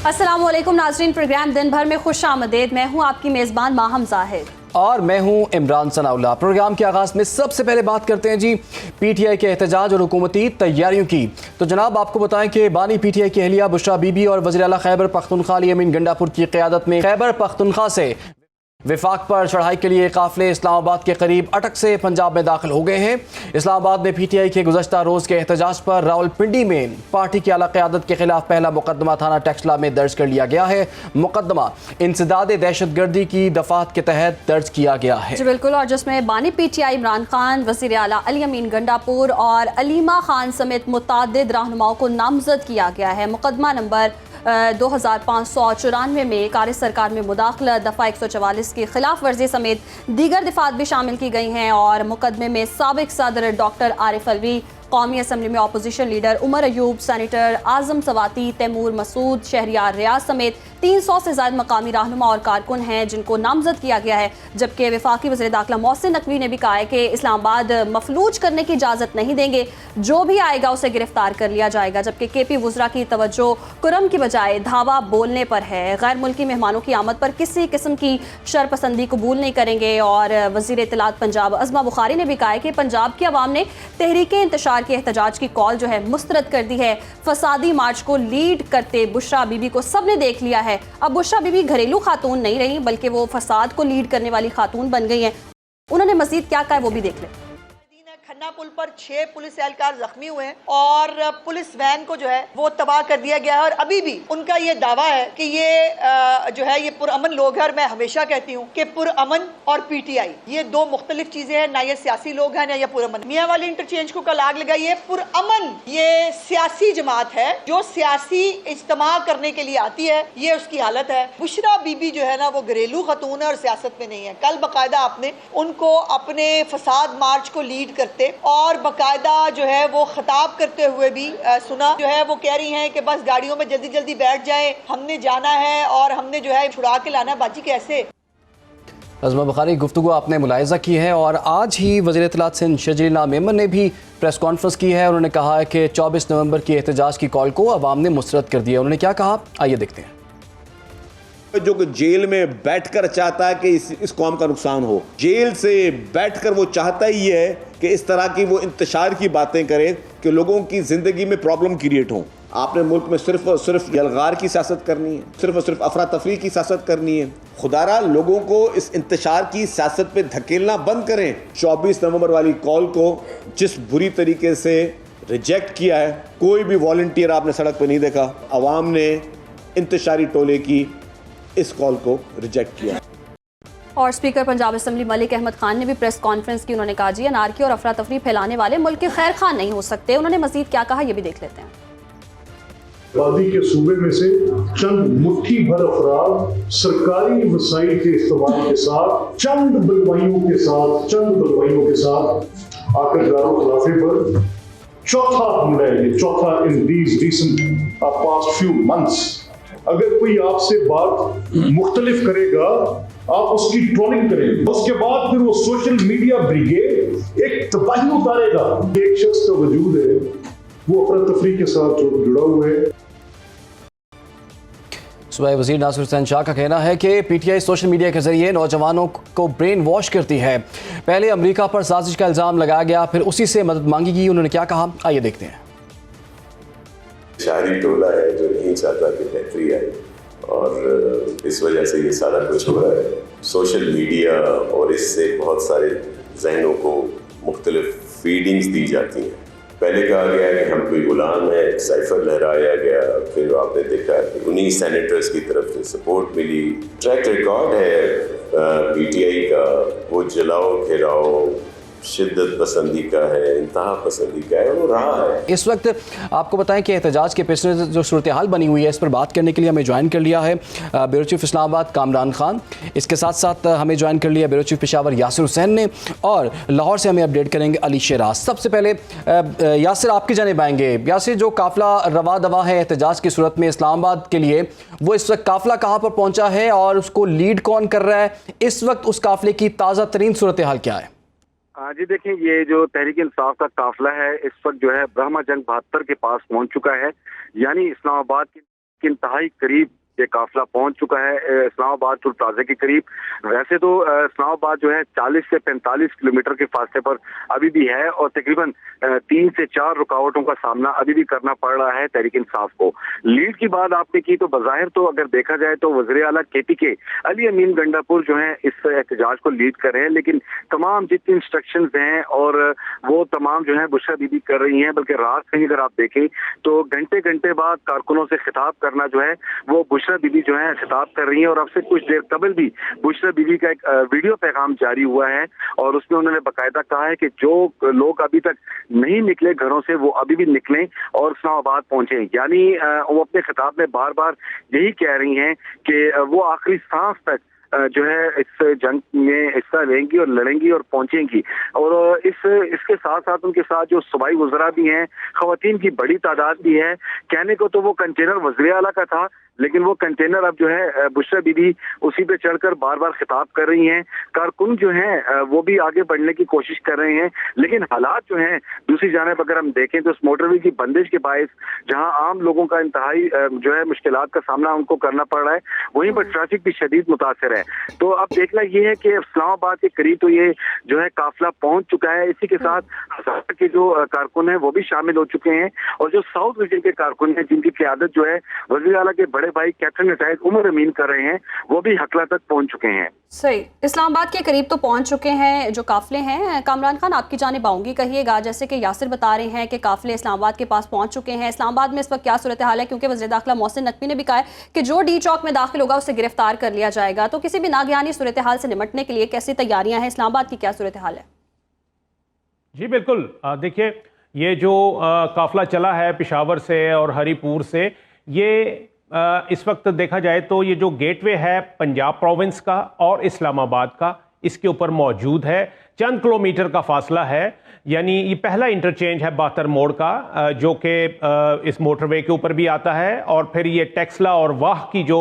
अस्सलाम वालेकुम नाज़रीन, प्रोग्राम दिन भर में खुश आमदेद। मैं हूँ आपकी मेज़बान माहम जाहिद और मैं हूँ इमरान सनाउल्लाह। प्रोग्राम के आगाज़ में सबसे पहले बात करते हैं जी PTI के एहतजाज और हुकूमती तैयारियों की। तो जनाब आपको बताएं कि बानी PTI की अहलिया बुशरा बीबी और वज़ीर आला खैबर पख्तूनख्वा अली अमीन गंडापुर की क़यादत में खैबर पख्तूनख्वा से विफाक पर चढ़ाई के लिए काफ़िले इस्लामाबाद के करीब अटक से पंजाब में दाखिल हो गए हैं। इस्लामाबाद में PTI के गुज़श्ता रोज़ के एहतजाज पर रावलपिंडी में पार्टी की आला क़यादत के खिलाफ पहला मुकदमा थाना टेक्सला में दर्ज कर लिया गया है। मुकदमा इंसदाद दहशतगर्दी की दफ़ात के तहत दर्ज किया गया है जी बिल्कुल, और जिसमें बानी PTI इमरान खान, वज़ीर आला अली अमीन गंडापुर और अलीमा खान समेत मुतअद्दिद रहनुमाओं को नामजद किया गया है। मुकदमा नंबर 2594 में कार सरकार में मुदाखला दफ़ा 144 की खिलाफ वर्जी समेत दीगर दिफात भी शामिल की गई हैं और मुकदमे में साबिक सदर डॉक्टर आरिफ अलवी, कौमी असम्बली में opposition leader Umar Ayub, senator Azam Swati, Taimur Masood, Shehryar Riaz समेत 300 से ज़्यादा मकामी रहनुमा और कारकुन हैं जिनको नामजद किया गया है। जबकि वफाकी वज़ीर दाखिला मोहसिन नकवी ने भी कहा है कि इस्लामाबाद मफलूज करने की इजाज़त नहीं देंगे, जो भी आएगा उसे गिरफ्तार कर लिया जाएगा। जबकि KP वुज़रा की तवज्जो कुरम की बजाय धावा बोलने पर है। गैर मुल्की मेहमानों की आमद पर किसी किस्म की शरपसंदी कबूल नहीं करेंगे। और वज़ीर इत्तलात पंजाब अज़मा बुखारी ने भी कहा है कि पंजाब की आवाम ने तहरीक इंतशार के एहतजाज की कॉल जो है मुस्तरद कर दी है। फसादी मार्च को लीड करते बुशरा बीबी को सबने देख लिया है। अब बुशरा बीबी घरेलू खातून नहीं रही बल्कि वो फसाद को लीड करने वाली खातून बन गई हैं। उन्होंने मजीद क्या कहा है वो भी देख लें। खन्ना पुल पर 6 पुलिस एहलकार जख्मी हुए हैं और पुलिस वैन को जो है वो तबाह कर दिया गया है। और अभी भी उनका ये दावा है कि ये जो है ये पुरअमन लोग हैं। और मैं हमेशा कहती हूँ कि पुरअमन और PTI ये दो मुख्तलिफ चीजें हैं, ना ये सियासी लोग हैं ना ये पुरअमन। मियाँ वाली इंटरचेंज को कल आग लगाइए। पुरअमन ये सियासी जमात है जो सियासी इज्तिमा करने के लिए आती है, ये उसकी हालत है। बुशरा बीबी जो है ना वो घरेलू खतून है और सियासत में नहीं है। कल बाकायदा आपने उनको अपने फसाद मार्च को लीड करते और बकायदा जो है वो खिताब करते हुए भी सुना। जो है वो कह रही हैं कि बस गाड़ियों में जल्दी जल्दी बैठ जाएं, हमने जाना है और हमने जो है छुड़ा के लाना। बाजी कैसे अज़मा बुखारी, गुफ्तगू आपने मुलाहिज़ा की है और आज ही वज़ीर इत्तलात सिंध शजीला मेमन ने भी प्रेस कॉन्फ्रेंस की है। उन्होंने कहा है कि 24 नवंबर की एहतजाज की कॉल को अवाम ने मुस्तरद कर दिया। उन्होंने क्या कहा, आइए देखते हैं। जो जेल में बैठकर चाहता है कि इस कौम का नुकसान हो, जेल से बैठकर वो चाहता ही है कि इस तरह की वो इंतशार की बातें करे कि लोगों की जिंदगी में प्रॉब्लम क्रिएट हो। आपने मुल्क में सिर्फ और सिर्फ यलगार की सियासत करनी है, सिर्फ और सिर्फ अफरा तफरी की सियासत करनी है। खुदारा लोगों को इस इंतशार की सियासत पे धकेलना बंद करें। 24 नवंबर वाली कॉल को जिस बुरी तरीके से रिजेक्ट किया है, कोई भी वॉलंटियर आपने सड़क पर नहीं देखा। अवाम ने इंतशारी टोले की इस कॉल को रिजेक्ट किया। और स्पीकर पंजाब असम्बली मलिक अहमद खान ने भी प्रेस कॉन्फ्रेंस की। उन्होंने कहा जी अनारकी और अफरा तफरी फैलाने वाले मुल्क के खैर खां नहीं हो सकते। उन्होंने मजीद क्या कहा ये भी देख लेते हैं। आबादी के सूबे में से चंद मुट्ठी भर अफराद सरकारी वसाइल के इस्तेमाल के साथ चंद बलवाइयों के साथ आकर दारो खिलाफे पर चौथा हमला है, ये चौथा in these recent past few months. अगर कोई आपसे बात मुख्तलिफ करेगा आप उसकी ट्रोलिंग करेंगे, उसके बाद फिर वो सोशल मीडिया ब्रिगेड एक तबाही उतारेगा। एक शख्स का वजूद है वो अफरा तफरी के साथ जुड़ा हुआ है। सूबाई वज़ीर नासिर हुसैन शाह का कहना है कि PTI सोशल मीडिया के जरिए नौजवानों को ब्रेन वॉश करती है। पहले अमेरिका पर साजिश का इल्ज़ाम लगाया गया, फिर उसी से मदद मांगी गई। उन्होंने क्या कहा, आइए देखते हैं। शायरी टोला है जो नहीं चाहता कि बेहतरी आए और इस वजह से ये सारा कुछ हो रहा है। सोशल मीडिया और इससे बहुत सारे जहनों को मुख्तलिफ फीडिंग्स दी जाती हैं। पहले कहा गया कि हम कोई गुलाम है, साइफर लहराया गया, फिर आपने देखा कि उन्हीं सेनेटर्स की तरफ से सपोर्ट मिली। ट्रैक रिकॉर्ड है PTI का, वो जलाओ घेराओ शिद्दत पसंदी का है, इंतहा पसंदी का है, वो रहा है। इस वक्त आपको बताएं कि एहतजाज के पेश नज़र जो सूरत हाल बनी हुई है, इस पर बात करने के लिए हमें ज्वाइन कर लिया है ब्यूरो चीफ इस्लामाबाद कामरान खान। इसके साथ साथ हमें ज्वाइन कर लिया ब्यूरो चीफ पेशावर यासिर हुसैन ने, और लाहौर से हमें अपडेट करेंगे अली शेराज। सबसे पहले यासिर, आपकी जानिब आएंगे। यासिर, जो काफ़िला रवा दवा है एहतजाज की सूरत में इस्लामाबाद के लिए, वो इस वक्त काफ़िला कहाँ पर पहुँचा है और उसको लीड कौन कर रहा है? इस वक्त उस काफ़िले की ताज़ा तरीन सूरत हाल क्या है? जी देखिए, ये जो तहरीक इंसाफ का काफिला है इस वक्त जो है ब्रह्मा जंग 72 के पास पहुंच चुका है। यानी इस्लामाबाद की के इंतहाई करीब ये काफिला पहुंच चुका है इस्लामाबाद टू प्लाजा के करीब। वैसे तो इस्लामाबाद जो है 40 से 45 किलोमीटर के फासले पर अभी भी है और तकरीबन 3 से 4 रुकावटों का सामना अभी भी करना पड़ रहा है तहरीक इंसाफ को। लीड की बात आपने की तो बज़ाहिर तो अगर देखा जाए तो वज़ीर आला KPK अली अमीन गंडापुर जो है इस एहतजाज को लीड कर रहे हैं, लेकिन तमाम जितनी इंस्ट्रक्शंस हैं और वो तमाम जो है बुशरा बीबी कर रही हैं। बल्कि रात से अगर आप देखें तो घंटे घंटे बाद कारकुनों से खिताब करना जो है वो बुशरा बीबी जो है खिताब कर रही है। और अब से कुछ देर कबल भी बुशरा बीबी का एक वीडियो पैगाम जारी हुआ है और उसमें उन्होंने बाकायदा कहा है कि जो लोग अभी तक नहीं निकले घरों से वो अभी भी निकलें और इस्लामाबाद पहुंचे। यानी वो अपने खिताब में बार बार यही कह रही हैं कि वो आखिरी सांस तक जो है इस जंग में हिस्सा लेंगी और लड़ेंगी और पहुंचेंगी। और इसके साथ साथ उनके साथ जो सूबाई वज़रा भी हैं, ख़वातीन की बड़ी तादाद भी है। कहने को तो वो कंटेनर वज़ीर आला का था, लेकिन वो कंटेनर अब जो है बुशरा बीबी उसी पे चढ़कर बार बार खिताब कर रही हैं। कारकुन जो हैं वो भी आगे बढ़ने की कोशिश कर रहे हैं, लेकिन हालात जो हैं दूसरी जानिब अगर हम देखें तो इस मोटरवे की बंदिश के बायस जहां आम लोगों का इंतहाई जो है मुश्किलात का सामना उनको करना पड़ रहा है, वहीं पर ट्रैफिक भी शदीद मुतासर है। तो अब देखना ये है कि इस्लामाबाद के करीब तो ये जो है काफिला पहुंच चुका है। इसी के साथ हज़ार के जो कारकुन हैं वो भी शामिल हो चुके हैं और जो साउथ रीजन के कारकुन हैं जिनकी क़यादत जो है वज़ीर आला के बड़े भाई कैप्टन रिटायर्ड उमर अमीन कर रहे हैं, वो भी हकला तक पहुंच चुके हैं। सही, इस्लामाबाद के करीब तो पहुंच चुके हैं जो काफिले हैं। कामरान खान, आपकी जानिब आऊंगी, कहिएगा जैसे कि यासिर बता रहे हैं कि काफिले इस्लामाबाद के पास पहुंच चुके हैं। इस्लामाबाद में इस वक्त क्या सूरत हाल है, क्योंकि वज़ीर दाखिला मोहसिन नकवी ने भी कहा है कि जो डी चौक में दाखिल होगा उसे गिरफ्तार कर लिया जाएगा। तो किसी भी नागहानी सूरत हाल से निपटने के लिए कैसी तैयारियां हैं, इस्लामाबाद की क्या सूरत हाल है? जी बिल्कुल, देखिए ये जो काफिला चला है पेशावर से और हरीपुर से, ये इस वक्त देखा जाए तो ये जो गेटवे है पंजाब प्रोविंस का और इस्लामाबाद का, इसके ऊपर मौजूद है। चंद किलोमीटर का फासला है, यानी ये पहला इंटरचेंज है बातर मोड़ का जो कि इस मोटरवे के ऊपर भी आता है और फिर ये टेक्सला और वाह की जो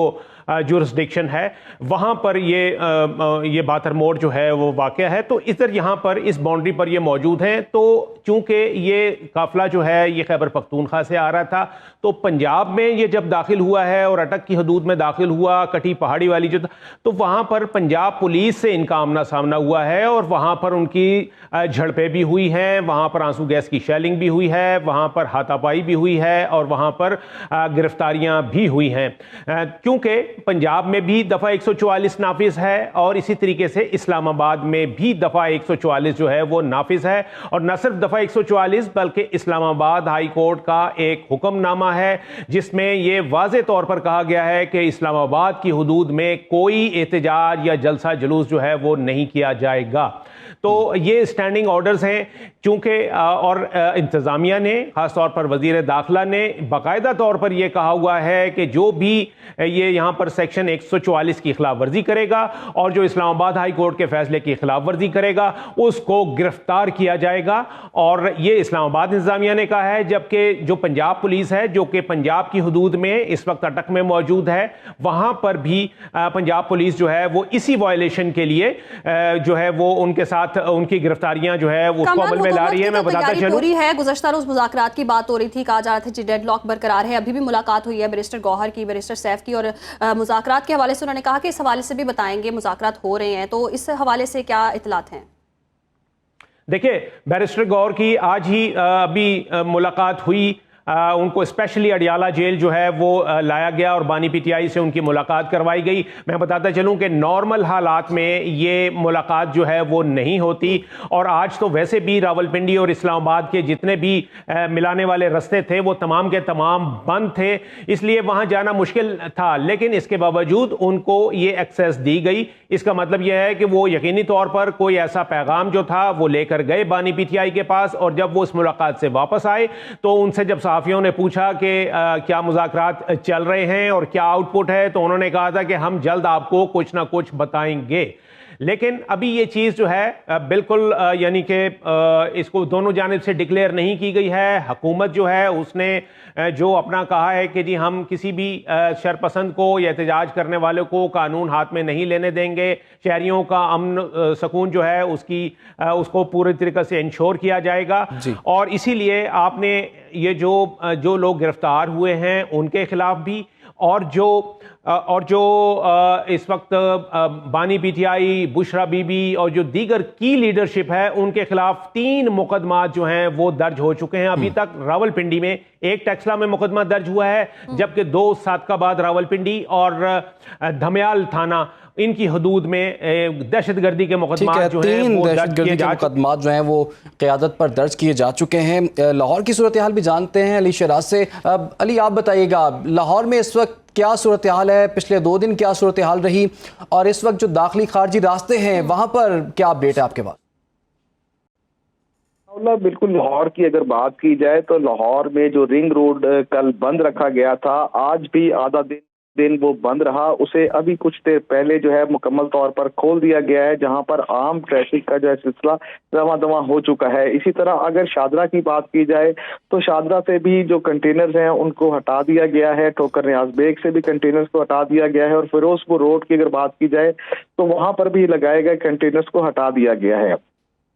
जुरिस्डिक्शन है वहाँ पर ये बातर मोड़ जो है वो वाक़ है। तो इधर यहाँ पर इस बाउंड्री पर ये मौजूद हैं। तो चूँकि ये काफिला जो है ये खैबर पख्तूनख्वा से आ रहा था, तो पंजाब में ये जब दाखिल हुआ है और अटक की हदूद में दाखिल हुआ, कटी पहाड़ी वाली जो, तो वहाँ पर पंजाब पुलिस से इनका आमना सामना हुआ है और वहाँ पर उनकी झड़पें भी हुई हैं, वहाँ पर आंसू गैस की शेलिंग भी हुई है, वहाँ पर हाथापाई भी हुई है और वहाँ पर गिरफ्तारियाँ भी हुई हैं। क्योंकि पंजाब में भी दफ़ा 144 नाफिज है और इसी तरीके से इस्लामाबाद में भी दफ़ा 144 जो है वो नाफिज है। और न सिर्फ दफ़ा 144 बल्कि इस्लामाबाद हाई कोर्ट का एक हुक्मनामा है जिसमें ये वाज़े तौर पर कहा गया है कि इस्लामाबाद की हदूद में कोई एहतजाज या जलसा जुलूस जो है वो नहीं किया जाएगा। तो ये स्टैंडिंग ऑर्डर्स हैं चूँकि और इंतज़ामिया ने ख़ास तौर पर वज़ीर दाखिला ने बाकायदा तौर पर यह कहा हुआ है कि जो भी ये यहाँ पर सेक्शन 144 की खिलाफ वर्जी करेगा और जो इस्लामाबाद हाई कोर्ट के फैसले की खिलाफ वर्जी करेगा उसको गिरफ्तार किया जाएगा। और ये इस्लामाबाद इंतज़ामिया ने कहा है, जबकि जो पंजाब पुलिस है जो कि पंजाब की हदूद में इस वक्त अटक में मौजूद है, वहाँ पर भी पंजाब पुलिस जो है वो इसी वायलेशन के लिए जो है वो उनके साथ उनकी गिरफ्तारियां जो है वो उसको अमल में ला रही है। मैं बताता चलूं, पूरी है। गुज़श्ता रोज मुज़ाकरात की बात हो रही थी, कहा जा रहा था कि डेडलॉक बरकरार है। अभी भी मुलाकात हुई है बैरिस्टर गौहर की, बैरिस्टर सैफ की, और मुज़ाकरात के हवाले से उन्होंने कहा कि इस हवाले से भी बताएंगे मुज़ाकरात हो रहे हैं। तो इस हवाले से क्या इतलात हैं? देखिए, बैरिस्टर गौहर की आज ही अभी मुलाकात हुई, उनको स्पेशली अडियाला जेल जो है वो लाया गया और बानी पीटीआई से उनकी मुलाकात करवाई गई। मैं बताता चलूं कि नॉर्मल हालात में ये मुलाकात जो है वो नहीं होती और आज तो वैसे भी रावलपिंडी और इस्लामाबाद के जितने भी मिलाने वाले रास्ते थे वो तमाम के तमाम बंद थे, इसलिए वहाँ जाना मुश्किल था। लेकिन इसके बावजूद उनको ये एक्सेस दी गई। इसका मतलब यह है कि वो यकीनी तौर पर कोई ऐसा पैगाम जो था वो लेकर गए बानी पीटीआई के पास, और जब वो उस मुलाकात से वापस आए तो उनसे जब सहाफ़ियों ने पूछा कि क्या मुज़ाकरात चल रहे हैं और क्या आउटपुट है, तो उन्होंने कहा था कि हम जल्द आपको कुछ ना कुछ बताएंगे। लेकिन अभी ये चीज़ जो है बिल्कुल यानी कि इसको दोनों जानिब से डिक्लेयर नहीं की गई है। हुकूमत जो है उसने जो अपना कहा है कि जी हम किसी भी शरपसंद को या एहतजाज करने वाले को कानून हाथ में नहीं लेने देंगे, शहरियों का अमन सुकून जो है उसको पूरी तरीके से इंश्योर किया जाएगा। और इसीलिए आपने ये जो लोग गिरफ्तार हुए हैं उनके खिलाफ भी और जो इस वक्त बानी पीटीआई, बुशरा बीबी और जो दीगर की लीडरशिप है, उनके खिलाफ 3 मुकदमात जो हैं वो दर्ज हो चुके हैं। अभी तक रावलपिंडी में एक टेक्सला में मुकदमा दर्ज हुआ है, जबकि 2 सादकाबाद रावलपिंडी और धमियाल थाना इनकी हदूद में दहशतगर्दी के मुकदमात जो हैं वो दर्ज किए जा मुकदमात जो हैं वो क़यादत पर दर्ज किए जा चुके हैं। लाहौर की सूरत हाल भी जानते हैं अली शराज से। अली, आप बताइएगा लाहौर में इस वक्त क्या सूरत हाल है, पिछले 2 दिन क्या सूरत हाल रही, और इस वक्त जो दाखिली खारजी रास्ते हैं वहाँ पर क्या अपडेट है आपके पास? बिल्कुल, लाहौर की अगर बात की जाए तो लाहौर में जो रिंग रोड कल बंद रखा गया था, आज भी आधा दिन वो बंद रहा। उसे अभी कुछ देर पहले जो है मुकम्मल तौर पर खोल दिया गया है, जहां पर आम ट्रैफिक का जो है सिलसिला रवां-दवां हो चुका है। इसी तरह अगर शादरा की बात की जाए तो शादरा से भी जो कंटेनर्स हैं उनको हटा दिया गया है, ठोकर न्याज बेग से भी कंटेनर्स को हटा दिया गया है, और फिरोजपुर रोड की अगर बात की जाए तो वहां पर भी लगाए गए कंटेनर्स को हटा दिया गया है।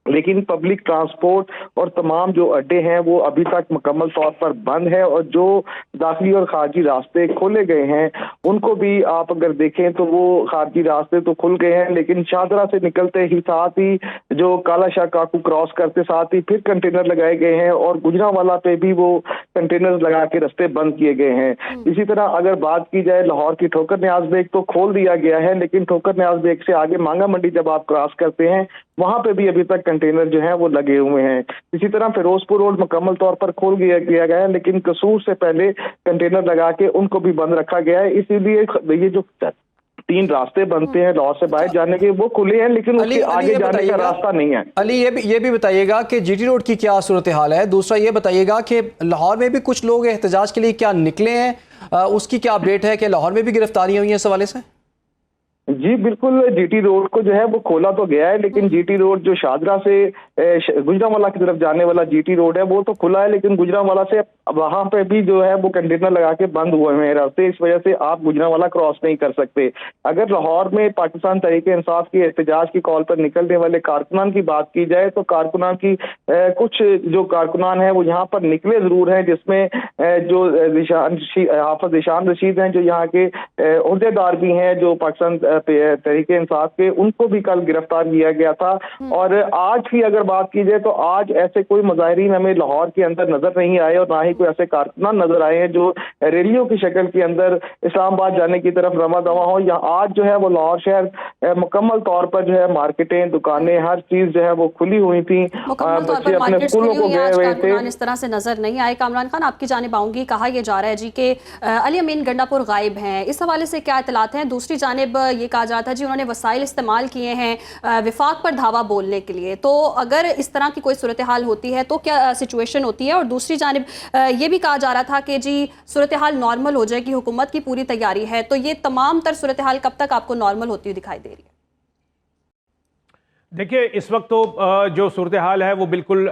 लेकिन पब्लिक ट्रांसपोर्ट और तमाम जो अड्डे हैं वो अभी तक मुकम्मल तौर पर बंद है, और जो दाखिली और खारजी रास्ते खोले गए हैं उनको भी आप अगर देखें तो वो खारजी रास्ते तो खुल गए हैं, लेकिन शादरा से निकलते ही साथ ही जो काला शाह काकू क्रॉस करते साथ ही फिर कंटेनर लगाए गए हैं, और गुजरांवाला पे भी वो कंटेनर लगा के रास्ते बंद किए गए हैं। इसी तरह अगर बात की जाए लाहौर की ठोकर न्याज बेग तो खोल दिया गया है, लेकिन ठोकर न्याज बेग से आगे मांगा मंडी जब आप क्रॉस करते हैं वहां पे भी अभी तक कंटेनर जो है वो लगे हुए हैं। इसी तरह फिरोजपुर रोड मुकम्मल तौर पर खोल दिया गया है, लेकिन कसूर से पहले कंटेनर लगा के उनको भी बंद रखा गया है। इसीलिए ये जो 3 रास्ते बनते हैं लाहौर से बाहर जाने के वो खुले हैं, लेकिन उसके आगे जाने का रास्ता नहीं है। अली, ये भी बताइएगा कि जीटी रोड की क्या सूरत हाल है। दूसरा ये बताइएगा कि लाहौर में भी कुछ लोग एहतजाज के लिए क्या निकले हैं, उसकी क्या अपडेट है कि लाहौर में भी गिरफ्तारियां हुई हैं इस हवाले से? जी बिल्कुल, जीटी रोड को जो है वो खोला तो गया है, लेकिन जीटी रोड जो शादरा से गुजरांवाला की तरफ जाने वाला जीटी रोड है वो तो खुला है, लेकिन गुजरांवाला से वहां पे भी जो है वो कंटेनर लगा के बंद हुए हैं रास्ते। इस वजह से आप गुजरांवाला क्रॉस नहीं कर सकते। अगर लाहौर में पाकिस्तान तहरीक इंसाफ की एहतजाज की कॉल पर निकलने वाले कारकुनान की बात की जाए तो कारकुनान की कुछ जो कारकुनान है वो यहाँ पर निकले जरूर हैं, जिसमें जो हाफिज ईशान रशीद हैं जो यहाँ के ओहदेदार भी हैं जो पाकिस्तान तहरीके इंसाफ के, उनको भी कल गिरफ्तार किया गया था। और आज की अगर बात की जाए तो आज ऐसे कोई मुजाहिरीन हमें लाहौर के अंदर नजर नहीं आए, और ना ही कोई ऐसे कारकुनान नजर आए हैं जो रैलियों की शक्ल के अंदर इस्लामाबाद जाने की तरफ रवा दवा हो। या आज जो है वो लाहौर शहर मुकम्मल तौर पर जो है मार्केटें, दुकानें, हर चीज जो है वो खुली हुई थी, बच्चे अपने स्कूलों को गए हुए थे। इस तरह से नजर नहीं आए। कामरान खान, आपकी जानिब आऊंगी। कहा यह जा रहा है जी कि अली अमीन गंडापुर गायब हैं, इस हवाले से क्या इतलात हैं? दूसरी जानिब ये कहा जा रहा था जी उन्होंने वसाइल इस्तेमाल किए हैं विफाक पर धावा बोलने के लिए। तो अगर इस तरह की कोई सूरत हाल होती है तो क्या सिचुएशन होती है? और दूसरी जानिब ये भी कहा जा रहा था कि जी सूरत हाल नॉर्मल हो जाएगी, हुकूमत की पूरी तैयारी है। तो ये तमाम तर सूरत हाल कब तक आपको नॉर्मल होती हुई दिखाई दे रही है? देखिए, इस वक्त तो जो सूरत हाल है वो बिल्कुल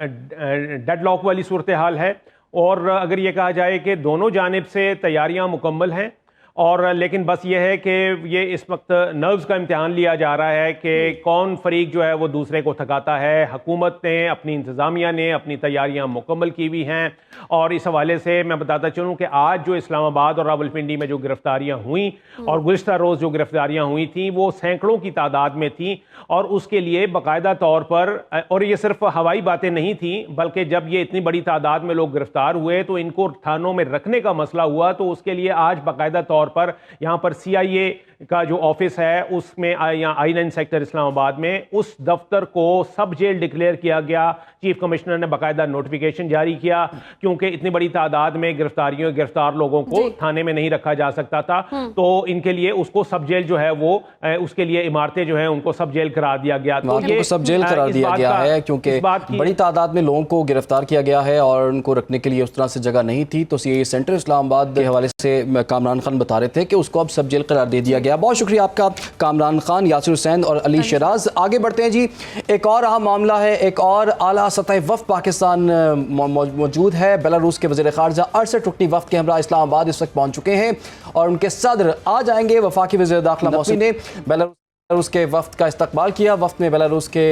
डेडलॉक वाली सूरत हाल है, और अगर ये कहा जाए कि दोनों जानिब से तैयारियां मुकम्मल हैं, और लेकिन बस ये है कि ये इस वक्त नर्व्स का इम्तिहान लिया जा रहा है कि कौन फरीक जो है वो दूसरे को थकाता है। हुकूमत ने, अपनी इंतज़ामिया ने अपनी तैयारियां मुकम्मल की हुई हैं, और इस हवाले से मैं बताता चलूँ कि आज जो इस्लामाबाद और रावलपिंडी में जो गिरफ्तारियां हुई और गुज़िश्ता रोज़ जो गिरफ्तारियां हुई थी वो सैकड़ों की तादाद में थी, और उसके लिए बाकायदा तौर पर, और ये सिर्फ हवाई बातें नहीं थी, बल्कि जब ये इतनी बड़ी तादाद में लोग गिरफ्तार हुए तो इनको थानों में रखने का मसला हुआ, तो उसके लिए आज बाकायदा तौर पर यहां पर CIA का जो ऑफिस है उसमें यहाँ I9 सेक्टर इस्लामाबाद में उस दफ्तर को सब जेल डिक्लेयर किया गया। चीफ कमिश्नर ने बाकायदा नोटिफिकेशन जारी किया, क्योंकि इतनी बड़ी तादाद में गिरफ्तार लोगों को थाने में नहीं रखा जा सकता था, तो इनके लिए उसको सब जेल जो है वो उसके लिए इमारतें जो है उनको सब जेल करार दिया गया। तो ये सब जेल करार दिया गया है क्योंकि बड़ी तादाद में लोगों को गिरफ्तार किया गया है और उनको रखने के लिए उस तरह से जगह नहीं थी। तो CIA सेंटर इस्लामाबाद के हवाले से कामरान खान बता रहे थे कि उसको अब सब जेल करार दे दिया गया। बहुत शुक्रिया आपका कामरान खान, यासिर हुसैन और अली शराज। आगे बढ़ते हैं जी, एक और अहम मामला है। एक और आला सतह वफ़द पाकिस्तान मौजूद है। बेलारूस के वज़ीर ख़ारजा अरसद रुकनी वफ़द के हमरा इस्लामाबाद इस वक्त पहुँच चुके हैं और उनके सदर आ जाएंगे। वफाकी वज़ीर दाखिला मौसूद ने बेलारूस के वफ़द का इस्तकबाल किया। वफ़द में बेलारूस के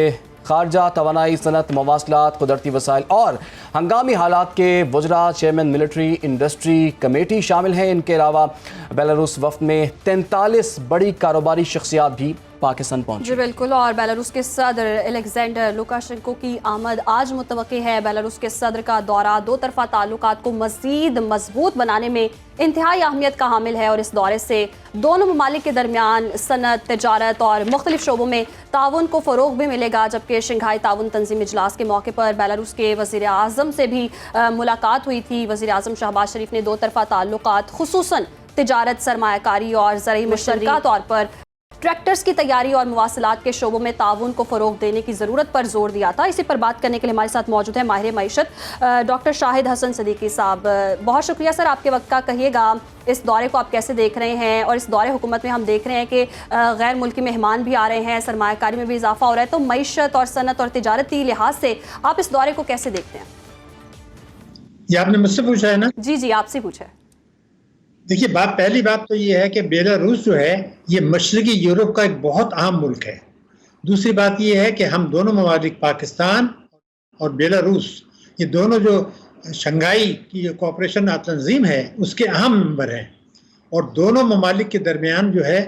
खारजा, तवानाई, सनत, मवासलात, कुदरती वसाइल और हंगामी हालात के वज़रा, चेयरमैन मिलिट्री इंडस्ट्री कमेटी शामिल हैं। इनके अलावा बेलारूस वफ्द में 43 बड़ी कारोबारी शख्सियात भी पाकिस्तान पहुंची। जी बिल्कुल, और बेलारूस के सदर अलेक्जेंडर लुकाशेंको की आमद आज मुतवक्की है। बेलारूस के सदर का दौरा दो तरफा ताल्लुकात को मज़ीद मजबूत बनाने में इंतहाई अहमियत का हामिल है और इस दौरे से दोनों ममालिक के दरमियान सनत, तजारत और मुख्तलिफ शोबों में ताउन को फ़रोग भी मिलेगा। जबकि शंघाई ताउन तंजीम इजलास के मौके पर बेलारूस के वज़ीर आज़म से भी मुलाकात हुई थी। वज़ीर आज़म शहबाज शरीफ ने दो तरफा ताल्लुकात खुसूसन तजारत, सरमायाकारी और ज़रई मुश्तरका तौर पर ट्रैक्टर्स की तैयारी और मुवासलात के शोबों में ताउन को फ़रोग देने की ज़रूरत पर जोर दिया था। इसी पर बात करने के लिए हमारे साथ मौजूद है माहिर मईशत डॉक्टर शाहिद हसन सदीकी साहब। बहुत शुक्रिया सर आपके वक्त का। कहिएगा इस दौरे को आप कैसे देख रहे हैं, और इस दौरे हुकूमत में हम देख रहे हैं कि गैर मुल्की मेहमान भी आ रहे हैं, सरमायाकारी में भी इजाफा हो रहा है, तो मईशत और सनत और तिजारती लिहाज से आप इस दौरे को कैसे देखते हैं? ये आपने मुझसे पूछा है ना? जी जी, आपसे पूछा है। देखिए, पहली बात तो ये है कि बेलारूस जो है ये मशरकी यूरोप का एक बहुत अहम मुल्क है। दूसरी बात ये है कि हम दोनों ममालिक पाकिस्तान और बेलारूस, ये दोनों जो शंघाई की जो कोऑपरेशन तंजीम है उसके अहम मेंबर हैं, और दोनों ममालिक के दरमियान जो है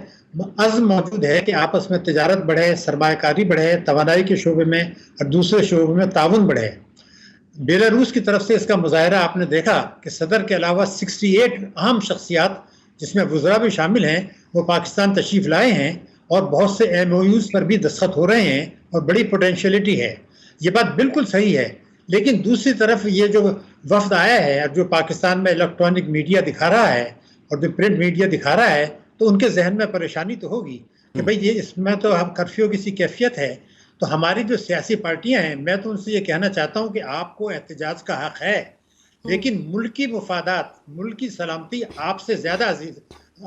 अज़्म मौजूद है कि आपस में तिजारत बढ़े, सरमायाकारी बढ़े, तवानाई के शोबे में और दूसरे शोबे में ताउन बढ़े। बेलारूस की तरफ से इसका मुजाहरा आपने देखा कि सदर के अलावा 68 अहम शख्सियात जिसमें वज़रा भी शामिल हैं वो पाकिस्तान तशरीफ़ लाए हैं, और बहुत से MOUs पर भी दस्तखत हो रहे हैं और बड़ी पोटेंशियलिटी है। ये बात बिल्कुल सही है, लेकिन दूसरी तरफ ये जो वफ्द आया है और जो पाकिस्तान में इलेक्ट्रॉनिक मीडिया दिखा रहा है और जो प्रिंट मीडिया दिखा रहा है, तो उनके जहन में परेशानी तो होगी कि भाई ये इसमें तो हम कर्फ्यू की सी कैफियत है। तो हमारी जो सियासी पार्टियां हैं, मैं तो उनसे ये कहना चाहता हूं कि आपको एहतजाज का हक है, लेकिन मुल्क की मुफादात, मुल्क की सलामती आपसे ज़्यादा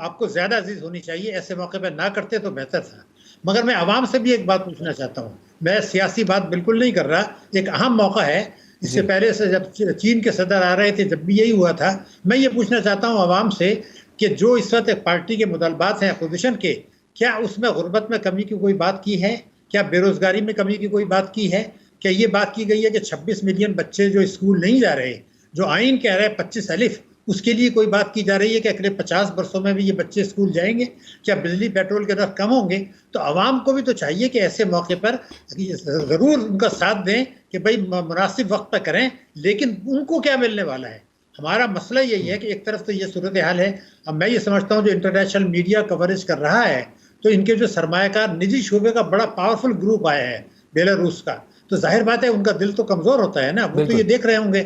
आपको ज़्यादा अजीज़ होनी चाहिए। ऐसे मौके पर ना करते तो बेहतर था। मगर मैं आवाम से भी एक बात पूछना चाहता हूँ, मैं सियासी बात बिल्कुल नहीं कर रहा, एक अहम मौका है। इससे पहले से जब चीन के सदर आ रहे थे, जब भी यही हुआ था, मैं ये पूछना चाहता हूँ आवाम से कि जो इस वक्त एक पार्टी के मुतालबात हैं अपोजिशन के, क्या उसमें गुर्बत में कमी की कोई बात की है? क्या बेरोज़गारी में कमी की कोई बात की है? क्या ये बात की गई है कि 26 मिलियन बच्चे जो स्कूल नहीं जा रहे, जो आइन कह रहे हैं 25 अलिफ, उसके लिए कोई बात की जा रही है कि अगले 50 वर्षों में भी ये बच्चे स्कूल जाएंगे? क्या बिजली पेट्रोल के दर कम होंगे? तो आवाम को भी तो चाहिए कि ऐसे मौके पर ज़रूर उनका साथ दें कि भाई मुनासिब वक्त पर करें, लेकिन उनको क्या मिलने वाला है? हमारा मसला यही है कि एक तरफ तो ये सूरत हाल है। अब मैं ये समझता हूँ जो इंटरनेशनल मीडिया कवरेज कर रहा है, तो इनके जो सरमायाकार निजी शोबे का बड़ा पावरफुल ग्रुप आया है बेलारूस का, तो जाहिर बात है उनका दिल तो कमज़ोर होता है ना। वो तो ये देख रहे होंगे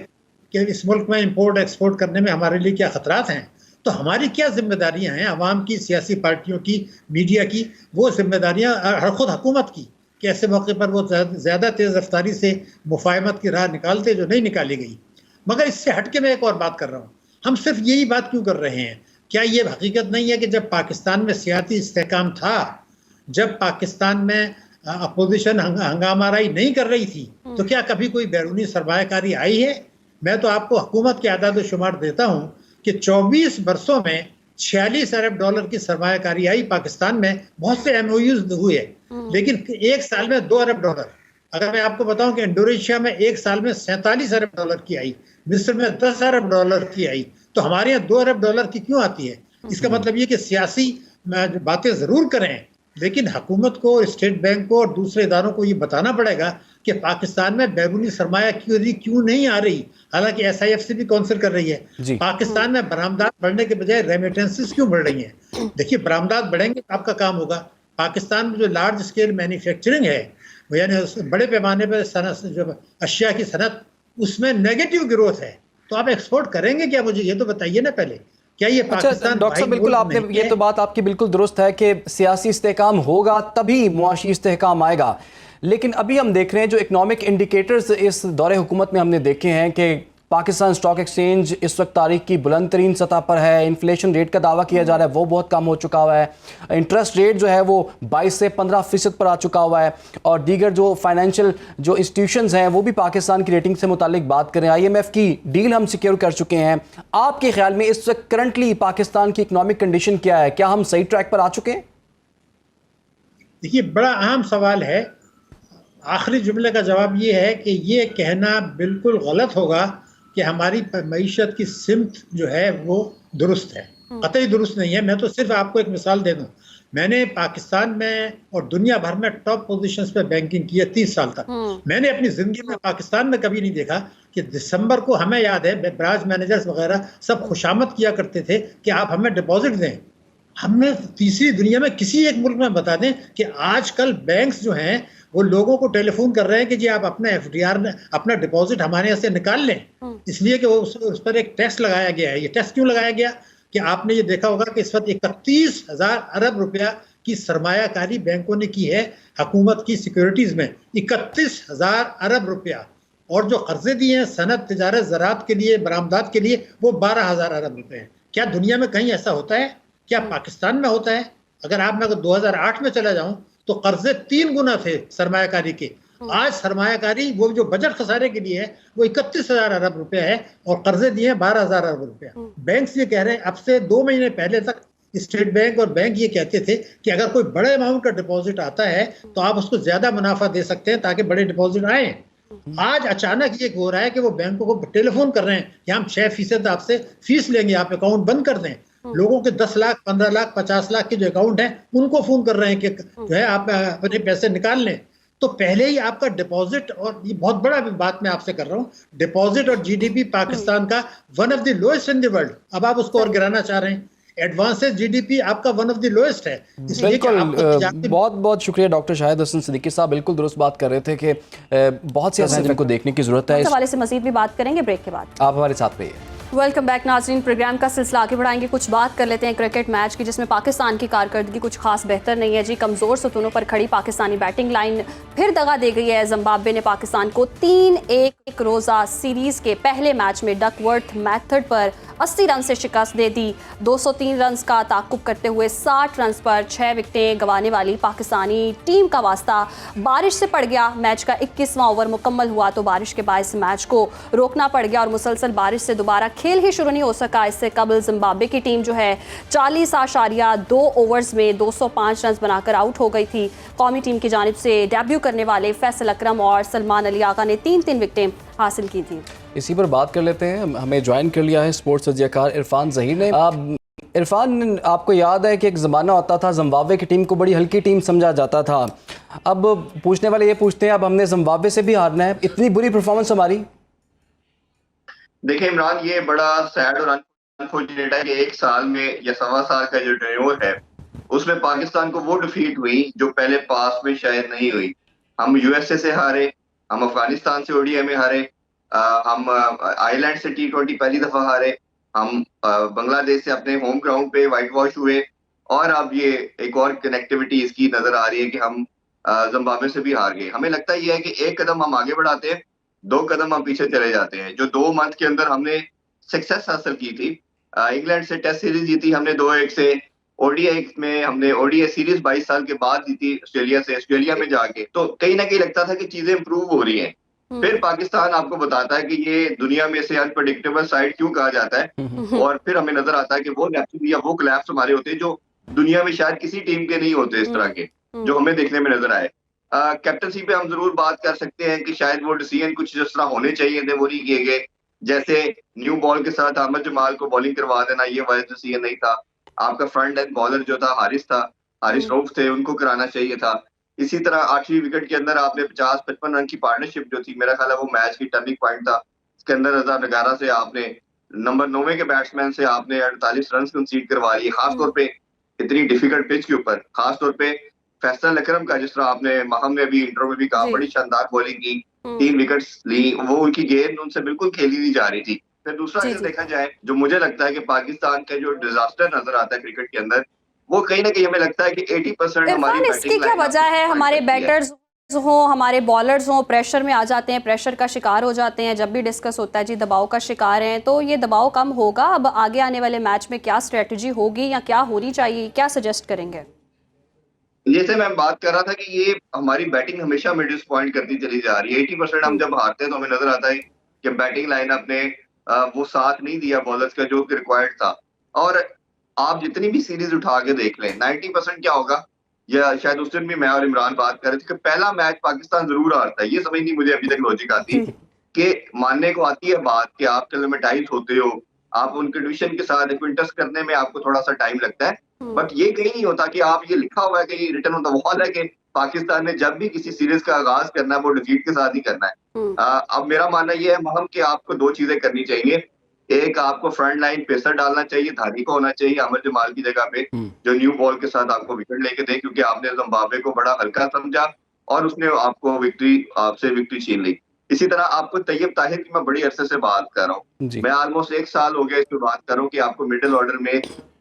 कि इस मुल्क में इंपोर्ट एक्सपोर्ट करने में हमारे लिए क्या खतरात हैं। तो हमारी क्या जिम्मेदारियां हैं, आवाम की, सियासी पार्टियों की, मीडिया की? वो जिम्मेदारियां खुद हुकूमत की कि ऐसे मौके पर वो ज़्यादा तेज़ रफ्तारी से मुफाहमत की राह निकालते, जो नहीं निकाली गई। मगर इससे हट के मैं एक और बात कर रहा हूँ, हम सिर्फ यही बात क्यों कर रहे हैं? क्या ये हकीकत नहीं है कि जब पाकिस्तान में सियासी इस्तेहकाम था, जब पाकिस्तान में अपोजिशन हंगामाराई नहीं कर रही थी, तो क्या कभी कोई बैरूनी सरमायाकारी आई है? मैं तो आपको हुकूमत के आदाद शुमार देता हूँ कि 24 वर्षों में 46 अरब डॉलर की सरमायाकारी आई पाकिस्तान में। बहुत से MOUs हुए, लेकिन एक साल में 2 अरब डॉलर। अगर मैं आपको बताऊं कि इंडोनेशिया में एक साल में 47 अरब डॉलर की आई, मिस्र में 10 अरब डॉलर की आई, तो हमारे यहाँ 2 अरब डॉलर की क्यों आती है? इसका मतलब ये कि सियासी बातें ज़रूर करें, लेकिन हुकूमत को, स्टेट बैंक को और दूसरे इदारों को ये बताना पड़ेगा कि पाकिस्तान में बैरूनी सरमाया क्यों नहीं आ रही, हालांकि SIF से भी काउंसिल कर रही है। पाकिस्तान में बरामदात बढ़ने के बजाय रेमिटेंसेस क्यों बढ़ रही हैं? देखिए, बरामदात बढ़ेंगे तो आपका काम होगा। पाकिस्तान में जो लार्ज स्केल मैन्युफैक्चरिंग है, यानी बड़े पैमाने पर सनत, जो अशिया की सनत, उसमें नेगेटिव ग्रोथ है, तो आप एक्सपोर्ट करेंगे क्या? मुझे ये तो बताइए ना पहले। क्या ये पाकिस्तान? डॉक्टर साहब, बिल्कुल आपने ये तो बात आपकी बिल्कुल दुरुस्त है कि सियासी इस्तेहकाम होगा तभी मुआशी इस्तेहकाम आएगा, लेकिन अभी हम देख रहे हैं जो इकनॉमिक इंडिकेटर्स इस दौरे हुकूमत में हमने देखे हैं कि पाकिस्तान स्टॉक एक्सचेंज इस वक्त तारीख की बुलंद तरीन सतह पर है, इन्फ्लेशन रेट का दावा किया जा रहा है वो बहुत कम हो चुका हुआ है, इंटरेस्ट रेट जो है वो 22 से 15% पर आ चुका हुआ है, और दीगर जो फाइनेंशियल जो इंस्टीट्यूशंस हैं वो भी पाकिस्तान की रेटिंग से मुतालिक बात करें, IMF की डील हम सिक्योर कर चुके हैं। आपके ख्याल में इस वक्त करंटली पाकिस्तान की इकनॉमिक कंडीशन क्या है? क्या हम सही ट्रैक पर आ चुके हैं? देखिए, बड़ा अहम सवाल है। आखिरी जुमले का जवाब ये है कि ये कहना बिल्कुल गलत होगा कि हमारी मईशत की सिमत जो है वो दुरुस्त है। कतई दुरुस्त नहीं है। मैं तो सिर्फ आपको एक मिसाल दे दूं, मैंने पाकिस्तान में और दुनिया भर में टॉप पोजीशंस पे बैंकिंग की है 30 साल तक। मैंने अपनी जिंदगी में पाकिस्तान में कभी नहीं देखा कि दिसंबर को, हमें याद है ब्रांच मैनेजर्स वगैरह सब खुशामद किया करते थे कि आप हमें डिपॉजिट दें। हमने तीसरी दुनिया में किसी एक मुल्क में बता दें कि आजकल बैंक्स जो हैं वो लोगों को टेलीफोन कर रहे हैं कि जी आप अपना एफडीआर अपना डिपॉजिट हमारे यहाँ से निकाल लें, इसलिए कि उस पर एक टैक्स लगाया गया है। ये टैक्स क्यों लगाया गया कि आपने ये देखा होगा कि इस वक्त 31,000 अरब रुपया की सरमायाकारी बैंकों ने की है हुकूमत की सिक्योरिटीज में, 31,000 अरब रुपया। और जो कर्जे दिए हैं सनत, तिजारत, ज़राअत के लिए, बरामदात के लिए, वो 12,000 अरब रुपए हैं। क्या दुनिया में कहीं ऐसा होता है? क्या पाकिस्तान में होता है? अगर मैं 2008 में चला जाऊं तो कर्जे 3 गुना थे सरमायाकारी के। आज सरमायाकारी वो जो बजट खसारे के लिए है वो 31,000 अरब रुपया है और कर्जे दिए हैं 12,000 अरब रुपया। बैंक्स ये कह रहे हैं, अब से 2 महीने पहले तक स्टेट बैंक और बैंक ये कहते थे कि अगर कोई बड़े अमाउंट का डिपॉजिट आता है तो आप उसको ज्यादा मुनाफा दे सकते हैं ताकि बड़े डिपॉजिट आए। आज अचानक ये हो रहा है कि वो बैंकों को टेलीफोन कर रहे हैं कि हम 6% आपसे फीस लेंगे, आप अकाउंट बंद कर दें। लोगों के 10 लाख, 15 लाख, 50 लाख के जो अकाउंट हैं उनको फोन कर रहे हैं कि जो है आप अपने पैसे निकाल लें। तो पहले ही आपका डिपॉजिट, और ये बहुत बड़ा बात मैं आपसे कर रहा हूँ, डिपॉजिट और जीडीपी पाकिस्तान का one of the lowest in the world. अब आप उसको और गिराना चाह रहे हैं। एडवांसेस जीडीपी आपका वन ऑफ द लोएस्ट है। बिल्कुल, बहुत बहुत शुक्रिया डॉक्टर शाहिद हसन सिद्दीकी साहब, बिल्कुल दुरुस्त बात कर रहे थे कि बहुत से ऐसे को देखने की जरूरत है। इस हवाले से मजीद भी बात करेंगे ब्रेक के बाद। आप हमारे साथ रहिए। वेलकम बैक नाज़रीन, प्रोग्राम का सिलसिला आगे बढ़ाएंगे। कुछ बात कर लेते हैं क्रिकेट मैच की जिसमें पाकिस्तान की कारकर्दगी कुछ खास बेहतर नहीं है जी। कमज़ोर सतूनों पर खड़ी पाकिस्तानी बैटिंग लाइन फिर दगा दे गई है। जिम्बाब्वे ने पाकिस्तान को 3-1 रोज़ा सीरीज़ के पहले मैच में डकवर्थ मेथड पर 80 रन से शिकस्त दे दी। 203 रन का ताक़ुब करते हुए 60 रन पर 6 विकेटें गंवाने वाली पाकिस्तानी टीम का वास्ता बारिश से पड़ गया। मैच का 21वां ओवर मुकम्मल हुआ तो बारिश के बायस मैच को रोकना पड़ गया और मुसलसल बारिश से दोबारा खेल ही शुरू नहीं हो सका। इससे कबल जिम्बाब्वे की टीम जो है 40.2 ओवर्स में 205 रन बनाकर आउट हो गई थी। कौमी टीम की जानिब से डेब्यू करने वाले फैसल अकरम और सलमान अली आगा ने 3-3 विकेटें हासिल की थी। इसी पर बात कर लेते हैं। हमें ज्वाइन कर लिया है स्पोर्ट्स तज्जियाकार इरफान ज़हीर ने। इरफान, आपको याद है कि एक ज़माना होता था जिम्बाब्वे की टीम को बड़ी हल्की टीम समझा जाता था। अब पूछने वाले ये पूछते हैं, अब हमने जिम्बाब्वे से भी हारना है? इतनी बुरी परफॉर्मेंस हमारी। देखिए इमरान, ये बड़ा सैड और अनफॉर्चुनेट है कि एक साल में या सवा साल का जो टेन्योर है उसमें पाकिस्तान को वो डिफीट हुई जो पहले पास में शायद नहीं हुई। हम यूएसए से हारे, हम अफगानिस्तान से ओडीआई में हारे, हम आयरलैंड से T20 पहली दफा हारे, हम बांग्लादेश से अपने होम ग्राउंड पे वाइट वॉश हुए, और अब ये एक और कनेक्टिविटी इसकी नजर आ रही है कि हम जिम्बाब्वे से भी हार गए। हमें लगता ये है कि एक कदम हम आगे बढ़ाते हैं, 2 कदम हम पीछे चले जाते हैं। जो 2 मंथ के अंदर हमने सक्सेस हासिल की थी, इंग्लैंड से टेस्ट सीरीज जीती हमने 2-1 से, ओडीआई में हमने ओडीआई सीरीज 22 साल के बाद जीती ऑस्ट्रेलिया से, ऑस्ट्रेलिया में जाके, तो कहीं ना कहीं लगता था कि चीजें इंप्रूव हो रही हैं। फिर पाकिस्तान आपको बताता है कि ये दुनिया में से अनप्रेडिक्टेबल साइड क्यों कहा जाता है, और फिर हमें नजर आता है कि वो रैप्चर या वो कोलैप्स हमारे होते हैं जो दुनिया में शायद किसी टीम के नहीं होते इस तरह के, जो हमें देखने में नजर आए। कैप्टनसी पे हम जरूर बात कर सकते हैं कि शायद वो डिसीजन कुछ जिस तरह होने चाहिए थे वो नहीं किए गए। जैसे न्यू बॉल के साथ अहमद जमाल को बॉलिंग करवा देना, ये वाइज डिसीजन नहीं था। आपका फ्रंट एंड बॉलर जो था हारिस रऊफ थे, उनको कराना चाहिए था। इसी तरह 8वीं विकेट के अंदर आपने 50-55 रन की पार्टनरशिप जो थी, मेरा ख्याल है वो मैच की टर्निंग पॉइंट था। इसके अंदर रजा नगारा से आपने नंबर 9 के बैट्समैन से आपने 48 रन कंसीड करवा लिए, खासतौर पे इतनी डिफिकल्ट पिच के ऊपर। खासतौर पे फैसल अकरम का, जिस तरह आपने महम ने भी इंट्रो में भी कहा, बड़ी शानदार बॉलिंग की, 3 विकेट्स ली, वो उनकी गेंद उनसे बिल्कुल खेली नहीं जा रही थी। फिर दूसरा अगर देखा जाए, जो मुझे लगता है कि पाकिस्तान का जो डिजास्टर नजर आता है क्रिकेट के अंदर, वो कहीं ना कहीं हमें लगता है कि 80% हमारी बैटिंग। इसकी क्या वजह है? हमारे बैटर्स हो, हमारे बॉलर्स हो, प्रेशर में आ जाते हैं, प्रेशर का शिकार हो जाते हैं। जब भी डिस्कस होता है जी दबाव का शिकार हैं, तो ये दबाव कम होगा। अब आगे आने वाले मैच में क्या स्ट्रेटजी होगी या क्या होनी चाहिए, क्या सजेस्ट करेंगे? जैसे मैं बात कर रहा था कि ये हमारी बैटिंग हमेशा हमें डिसअपॉइंट करती चली जा रही है। 80% हम जब हारते हैं तो हमें नजर आता है कि बैटिंग लाइनअप ने वो साथ नहीं दिया बॉलर्स का जो रिक्वायर्ड था। और आप जितनी भी सीरीज उठा के देख लें, 90% क्या होगा या शायद उस दिन भी मैं और इमरान बात कर रहे थे कि पहला मैच पाकिस्तान जरूर हारता है। ये समझ नहीं मुझे अभी तक लॉजिक आती कि मानने को आती है बात कि आप क्लेमेटाइज होते हो, आप उन कंडीशन के साथ एक्विंटस करने में आपको थोड़ा सा टाइम लगता है, बट ये कहीं नहीं होता कि आप ये लिखा हुआ है कि रिटर्न ऑन द वॉल है कि पाकिस्तान ने जब भी किसी सीरीज का आगाज करना है वो डिफीट के साथ ही करना है। अब मेरा मानना ये है महम कि आपको दो चीजें करनी चाहिए। एक, आपको फ्रंट लाइन पेसर डालना चाहिए, धारी को होना चाहिए अमर जमाल की जगह पे, जो न्यू बॉल के साथ आपको विकेट लेके दे, क्योंकि आपने जिम्बाब्वे को बड़ा हल्का समझा और उसने आपको आपसे विक्ट्री छीन ली। इसी तरह आपको तैयब ताहिर की मैं बड़ी अरसे से बात कर रहा हूँ, मैं ऑलमोस्ट 1 साल हो गया इस पर बात कर रहा हूँ कि आपको मिडिल ऑर्डर में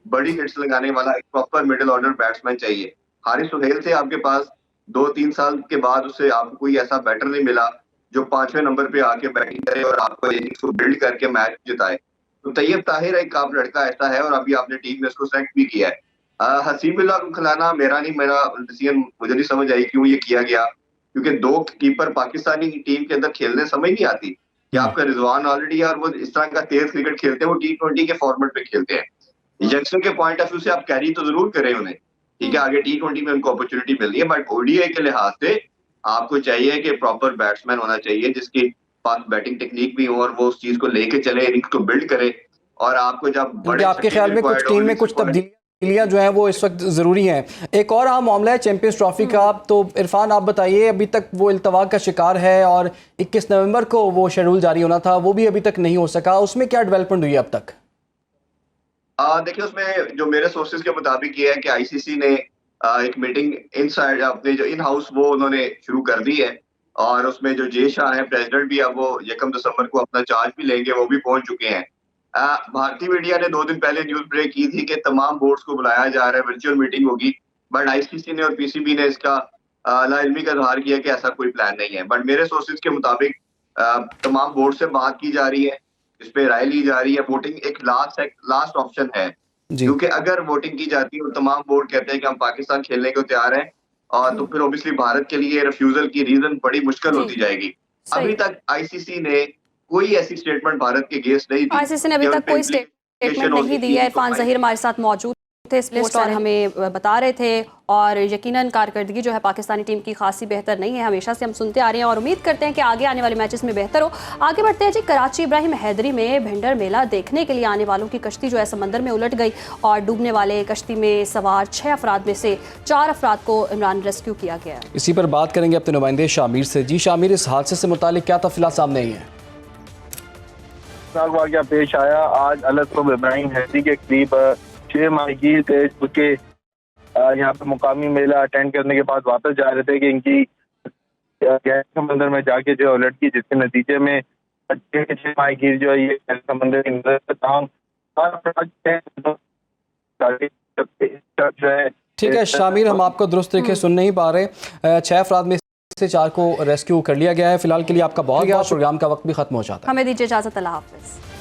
बड़ी हिट्स लगाने वाला एक प्रॉपर मिडिल ऑर्डर बैट्समैन चाहिए। हारिस सुहेल थे आपके पास, 2-3 साल के बाद उससे आपको कोई ऐसा बैटर नहीं मिला जो 5वें नंबर पे आके बैटिंग करे और आपको इनिंग्स को बिल्ड करके मैच जिताए। तो तैयब ताहिर एक आप लड़का ऐसा है और अभी आपने टीम में उसको सेलेक्ट भी किया है। हसीबुल्लाह को खिलाना मेरा डिसीजन, मुझे नहीं समझ आई क्यों ये किया गया, क्योंकि 2 कीपर पाकिस्तानी टीम के अंदर खेलने समझ नहीं आती कि आपका रिजवान ऑलरेडी है और वो इस तरह का तेज क्रिकेट खेलते हैं, वो T20 के फॉर्मेट पे खेलते हैं। यंगस्टर के पॉइंट ऑफ व्यू से आप कैरी तो जरूर करें उन्हें, ठीक है, आगे T20 में उनको अपॉर्चुनिटी मिल रही है, बट ODI के लिहाज से आपको चाहिए कि प्रॉपर बैट्समैन होना चाहिए जिसकी पास बैटिंग टेक्निक भी हो और वो उस चीज को लेके चले, इनिंग्स को बिल्ड करे। और आपको जब बड़े आपके ख्याल में कुछ टीम में कुछ तब्दीलियां जो हैं वो इस वक्त ज़रूरी हैं। एक और अहम मामला है चैंपियंस ट्रॉफी का, तो इरफान आप बताइए, अभी तक वो इल्तवा का शिकार है और 21 नवंबर को वो शेड्यूल जारी होना था, वो भी अभी तक नहीं हो सका, उसमें क्या डेवलपमेंट हुई है अब तक? देखिए, उसमें जो मेरे सोर्सेज के मुताबिक ये है कि ICC ने एक मीटिंग इनसाइड अपने जो इन हाउस वो उन्होंने शुरू कर दी है और उसमें जो जे शाह हैं प्रेसिडेंट भी, अब वो 1 दिसंबर को अपना चार्ज भी लेंगे, वो भी पहुंच चुके हैं। भारतीय मीडिया ने 2 दिन पहले न्यूज ब्रेक की थी कि तमाम बोर्ड्स को बुलाया जा रहा है, वर्चुअल मीटिंग होगी, बट ICC ने और PCB ने इसका लाइल्मी का इजहार किया कि ऐसा कोई प्लान नहीं है। बट मेरे सोर्सेज के मुताबिक तमाम बोर्ड से बात की जा रही है, इस पे राय ली जा रही है। वोटिंग एक लास्ट ऑप्शन है, क्योंकि अगर वोटिंग की जाती है और तमाम बोर्ड कहते हैं कि हम पाकिस्तान खेलने को तैयार हैं, और तो फिर ऑब्वियसली भारत के लिए रिफ्यूजल की रीजन बड़ी मुश्किल होती जाएगी। अभी तक ICC ने कोई ऐसी स्टेटमेंट भारत के अगेंस्ट नहीं दी। ICC ने अभी तक कोई स्टेटमेंट नहीं दी है। इरफान जहीर हमारे साथ मौजूद थे इस लिस्ट और हमें बता रहे थे, और यकीनन कारकर्दगी जो है पाकिस्तानी टीम की खासी बेहतर नहीं है, हमेशा से हम सुनते आ रहे हैं और उम्मीद करते हैं कि आगे आने वाले मैचेस में बेहतर हो। आगे बढ़ते हैं जी, कराची इब्राहिम हैदरी में भिंडर मेला देखने के लिए आने वालों की कश्ती जो है समंदर में उलट गई और डूबने वाले कश्ती में सवार 6 अफराद में से 4 अफराद को इमरान रेस्क्यू किया गया। इसी पर बात करेंगे अपने नुमाइंदे शामिर से। जी शामिर, इस हादसे से मुतालिक क्या तफसीलात सामने आई है? वाक़या पेश आया आज अलग इब्राहिम हैदरी के करीब 6 माहीगीर थे, उसके यहाँ पे मुकामी मेला अटेंड करने के बाद वापस जा रहे थे कि इनकी गैर समंदर में जाके जो उलट की, जिसके नतीजे में 6 माहीगीर जो है ये गैर समंदर के अंदर। ठीक है शामिर, हम आपको दुरुस्त तरीके सुन नहीं पा रहे। 6 अफराद में से 4 को रेस्क्यू कर लिया गया है। फिलहाल के लिए आपका बहुत बहुत, प्रोग्राम का वक्त भी खत्म हो जाता है। हमें दीजिए इजाजत, अल्लाह हाफिज।